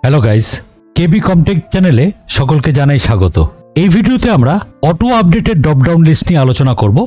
Hello guys, কেবি কমটেক চ্যানেলে সকলকে জানাই স্বাগত। এই ভিডিওতে আমরা auto updated drop down list নিয়ে আলোচনা করব।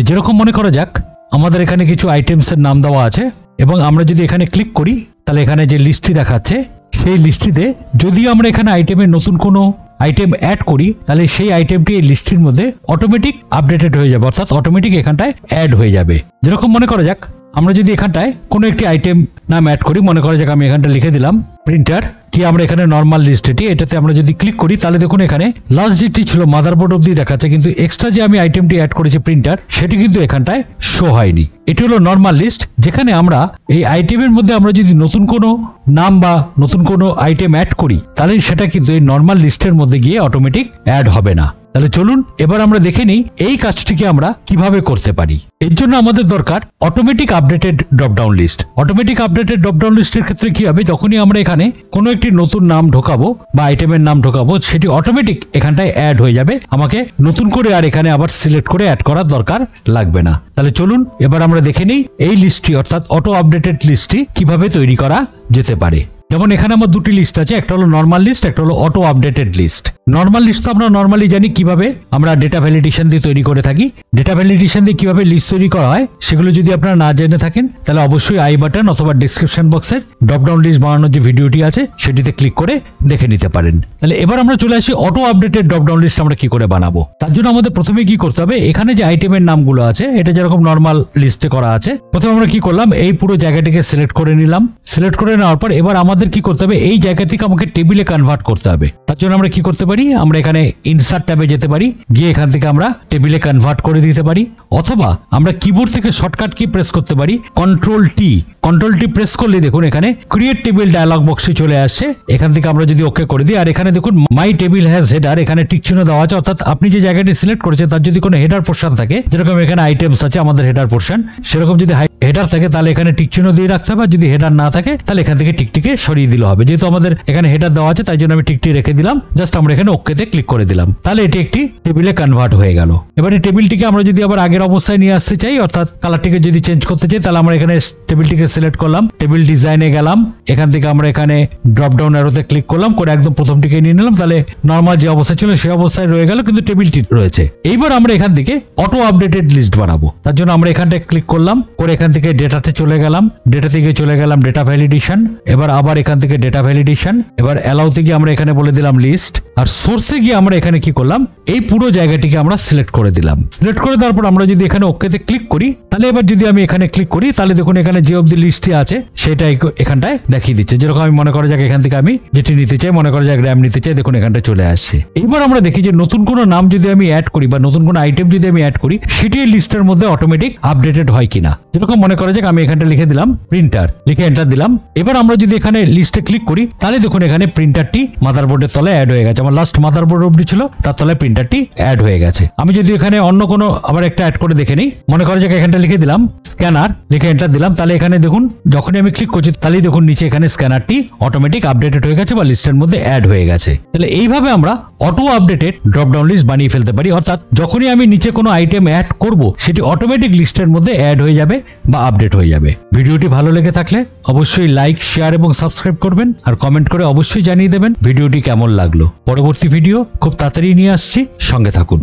যেরকম মনে করা যাক আমাদের এখানে কিছু আইটেমসের নাম দেওয়া আছে এবং আমরা যদি এখানে ক্লিক করি তাহলে এখানে যে লিস্টটি দেখাচ্ছে সেই লিস্টটিতে যদি আমরা এখানে আইটেমের নতুন কোনো আইটেম অ্যাড করি তাহলে সেই আইটেমটি এই লিস্টের মধ্যে অটোমেটিক আপডেটেড হয়ে যাবে, অর্থাৎ অটোমেটিক এখানটায় অ্যাড হয়ে যাবে। যেরকম মনে করা যাক আমরা যদি এখানটায় কোনো একটি আইটেম নাম অ্যাড করি, মনে করা যাক আমি এখানটা লিখে দিলাম প্রিন্টার, কি আমরা এখানে নর্মাল লিস্ট এটাতে আমরা যদি ক্লিক করি তাহলে দেখুন এখানে লাস্ট যেটি ছিল মাদারবোর্ড অবধি দেখাচ্ছে, কিন্তু এক্সট্রা যে আমি আইটেমটি অ্যাড করেছি প্রিন্টার সেটি কিন্তু এখানটায় শো হয়নি। এটি হলো নর্মাল লিস্ট, যেখানে আমরা এই আইটেমের মধ্যে আমরা যদি নতুন কোনো নাম বা নতুন কোনো আইটেম অ্যাড করি তাহলে সেটা কিন্তু এই নর্মাল লিস্টের মধ্যে গিয়ে অটোমেটিক অ্যাড হবে না। তাহলে চলুন এবার আমরা দেখে নিই এই কাজটিকে আমরা কিভাবে করতে পারি। এর জন্য আমাদের দরকার automatic updated drop down list. Automatic updated drop down লিস্টের ক্ষেত্রে কি হবে, যখনই আমরা এখানে কোনো একটি নতুন নাম ঢোকাবো বা আইটেমের নাম ঢোকাবো সেটি অটোমেটিক এখানটায় অ্যাড হয়ে যাবে, আমাকে নতুন করে আর এখানে আবার সিলেক্ট করে অ্যাড করার দরকার লাগবে না। তাহলে চলুন এবার আমরা দেখে নিই এই লিস্টটি অর্থাৎ অটো আপডেটেড লিস্টটি কিভাবে তৈরি করা যেতে পারে। যেমন এখানে আমার দুটি লিস্ট আছে, একটা হলো নর্মাল লিস্ট, একটা হলো auto updated list. Normal list তো আমরা নর্মালি জানি কিভাবে আমরা ডেটা ভ্যালিডেশন দিয়ে তৈরি করে থাকি। ডেটা ভ্যালিডেশন দিয়ে কিভাবে লিস্ট তৈরি করা হয় সেগুলো যদি আপনারা না জেনে থাকেন তাহলে অবশ্যই আই বাটন অথবা ডেসক্রিপশন বক্সের ড্রপ ডাউন লিস্ট বানানোর যে ভিডিওটি আছে সেটিতে ক্লিক করে দেখে নিতে পারেন। তাহলে এবার আমরা চলে আসি auto updated drop down list আমরা কি করে বানাবো। তার জন্য আমাদের প্রথমে কি করতে হবে, এখানে যে আইটেমের নামগুলো আছে এটা যেরকম নর্মাল লিস্টে করা আছে, প্রথমে আমরা কি করলাম এই পুরো জায়গাটিকে সিলেক্ট করে নিলাম। সিলেক্ট করে নেওয়ার পর এবার আমাদের কি করতে হবে, এই জায়গা থেকে আমাকে টেবিলে কনভার্ট করতে হবে। তার জন্য আমরা কি করতে পারি, আমরা এখানে ইনসার্ট ট্যাবে যেতে পারি, গিয়ে এখান থেকে আমরা টেবিলে কনভার্ট করে দিতে পারি, অথবা আমরা কিবোর্ড থেকে শর্টকাট কি প্রেস করতে পারি control T. Control T press করলে দেখুন এখানে ক্রিয়েট টেবিল ডায়ালগ বক্সে চলে আসছে। এখান থেকে আমরা যদি ওকে করে দিই আর এখানে দেখুন মাই টেবিল হ্যাজ হেডার, এখানে টিক চিহ্ন দেওয়া আছে, অর্থাৎ আপনি যে জায়গাটি সিলেক্ট করেছেন তার যদি কোনো হেডার পোর্শন থাকে, যেরকম এখানে আইটেমস আছে আমাদের হেডার পোর্শন, সেরকম যদি হেডার থাকে তাহলে এখানে টিক চিহ্ন দিয়ে রাখতে হবে, যদি হেডার না থাকে তাহলে এখান থেকে টিকটিকে সরিয়ে দিলে হবে। যেহেতু আমাদের এখানে হেডার দেওয়া আছে তাই জন্য আমি টিকটি রেখে দিলাম, জাস্ট আমরা এখানে ওকেতে ক্লিক করে দিলাম, তাহলে এটি একটি টেবিলে কনভার্ট হয়ে গেল। এবার এই টেবিলটিকে আমরা যদি আবার আগের অবস্থায় নিয়ে আসতে চাই, অর্থাৎ কালারটিকে যদি চেঞ্জ করতে চাই তাহলে আমরা এখানে টেবিলটিকে সিলেক্ট করলাম, টেবিল ডিজাইনে গেলাম, এখান থেকে আমরা এখানে ড্রপ ডাউন অ্যারোতে ক্লিক করলাম, করে একদম প্রথমটিকে নিয়ে নিলাম, তাহলে নর্মাল যে অবস্থা ছিল সেই অবস্থায় রয়ে গেল, কিন্তু টেবিলটি রয়েছে। এইবার আমরা এখান থেকে অটো আপডেটেড লিস্ট বানাবো। তার জন্য আমরা এখানটায় ক্লিক করলাম, করে এখান থেকে ডেটাতে চলে গেলাম, ডেটা থেকে চলে গেলাম ডেটা ভ্যালিডেশন, এবার আবার এখান থেকে ডেটা ভ্যালিডেশন, এবার অ্যালাউতে গিয়ে আমরা এখানে বলে দিলাম লিস্ট, আর সোর্সে গিয়ে আমরা এখানে কি করলাম এই পুরো জায়গাটিকে আমরা সিলেক্ট করে দিলাম। সিলেক্ট করে দেওয়ার পর আমরা যদি এখানে ওকেতে ক্লিক করি তাহলে এবার যদি আমি এখানে ক্লিক করি তাহলে দেখুন এখানে যে অবধি লিস্টটি আছে সেটা এখানটায় দেখিয়ে দিচ্ছে। যেরকম আমি মনে করা যাক এখান থেকে আমি যেটি নিতে চাই, মনে করা যাক র্যাম নিতে চাই, দেখুন এখানটা চলে আসছে। এবার আমরা দেখি যে নতুন কোনো নাম যদি আমি অ্যাড করি বা নতুন কোনো আইটেম যদি আমি অ্যাড করি সেটি লিস্টের মধ্যে অটোমেটিক আপডেটেড হয় কিনা। যেরকম মনে করা যাক আমি এখানটা লিখে দিলাম প্রিন্টার, লিখে এন্টার দিলাম। এবার আমরা যদি এখানে লিস্টে ক্লিক করি তাহলে দেখুন এখানে প্রিন্টারটি মাদারবোর্ডের তলায় অ্যাড হয়ে গেছে, আমার লাস্ট মাদারবোর্ড অবধি ছিল তার তলায় প্রিন্টারটি অ্যাড হয়ে গেছে। আমি যদি এখানে অন্য কোনো আবার একটা অ্যাড করে দেখে নিই, মনে করা যাক এখানটা লিখে দিলাম স্ক্যানার, লিখে এন্টার দিলাম, তাহলে এখানে দেখুন যখনই আমি ক্লিক করছি তাহলেই দেখুন নিচে এখানে স্ক্যানারটি অটোমেটিক আপডেটেড হয়ে গেছে বা লিস্টের মধ্যে অ্যাড হয়ে গেছে। তাহলে এইভাবে আমরা auto updated drop down list বানিয়ে ফেলতে পারি, অর্থাৎ যখনই আমি নিচে কোনো আইটেম অ্যাড করব সেটি অটোমেটিক লিস্টের মধ্যে অ্যাড হয়ে যাবে বা আপডেট হয়ে যাবে। ভিডিওটি ভালো লেগে থাকলে অবশ্যই লাইক, শেয়ার এবং সাবস্ক্রাইব করবেন, আর কমেন্ট করে অবশ্যই জানিয়ে দেবেন ভিডিওটি কেমন লাগলো। পরবর্তী ভিডিও খুব তাড়াতাড়ি নিয়ে আসছি, সঙ্গে থাকুন।